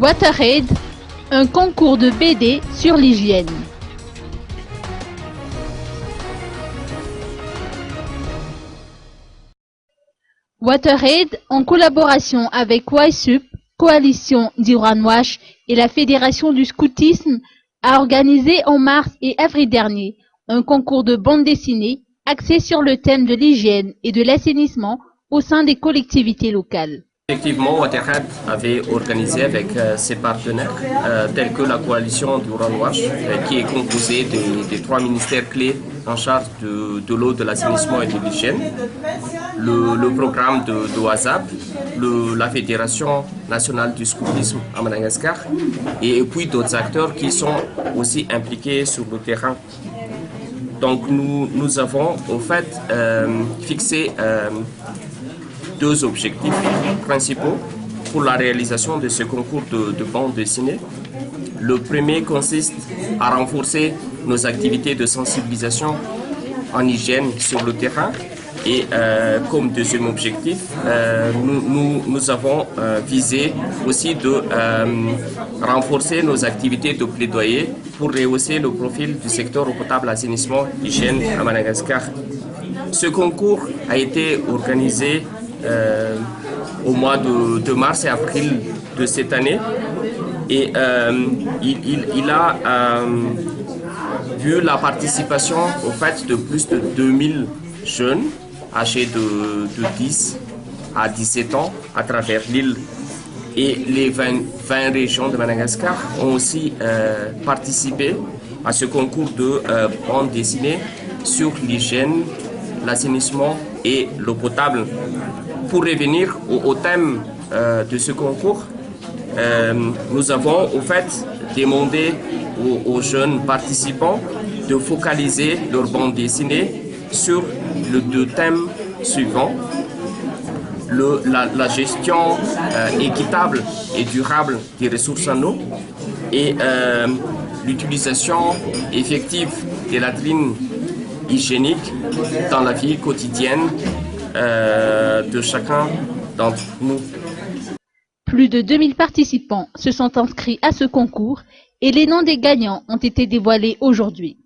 WaterAid, un concours de BD sur l'hygiène. WaterAid, en collaboration avec YSUP, Coalition d'Iranwash et la Fédération du Scoutisme, a organisé en mars et avril dernier un concours de bande dessinée axé sur le thème de l'hygiène et de l'assainissement au sein des collectivités locales. Effectivement, WaterAid avait organisé avec ses partenaires, tels que la coalition du Iranwash, qui est composée des 3 ministères clés en charge de l'eau, de l'assainissement et de l'hygiène, le programme de WASAP, la Fédération nationale du scoutisme à Madagascar, et puis d'autres acteurs qui sont aussi impliqués sur le terrain. Donc nous avons au fait fixé 2 objectifs principaux pour la réalisation de ce concours de bande dessinée. Le premier consiste à renforcer nos activités de sensibilisation en hygiène sur le terrain et comme deuxième objectif, nous avons visé aussi de renforcer nos activités de plaidoyer pour rehausser le profil du secteur eau potable, assainissement, hygiène à Madagascar. Ce concours a été organisé au mois de mars et avril de cette année et il a vu la participation au fait de plus de 2000 jeunes âgés de 10 à 17 ans à travers l'île, et les 20 régions de Madagascar ont aussi participé à ce concours de bande dessinée sur l'hygiène, l'assainissement et l'eau potable. Pour revenir au thème de ce concours, nous avons au fait demandé aux jeunes participants de focaliser leur bande dessinée sur les 2 thèmes suivants: la gestion équitable et durable des ressources en eau et l'utilisation effective des latrines hygiéniques dans la vie quotidienne de chacun d'entre nous. Plus de 2000 participants se sont inscrits à ce concours et les noms des gagnants ont été dévoilés aujourd'hui.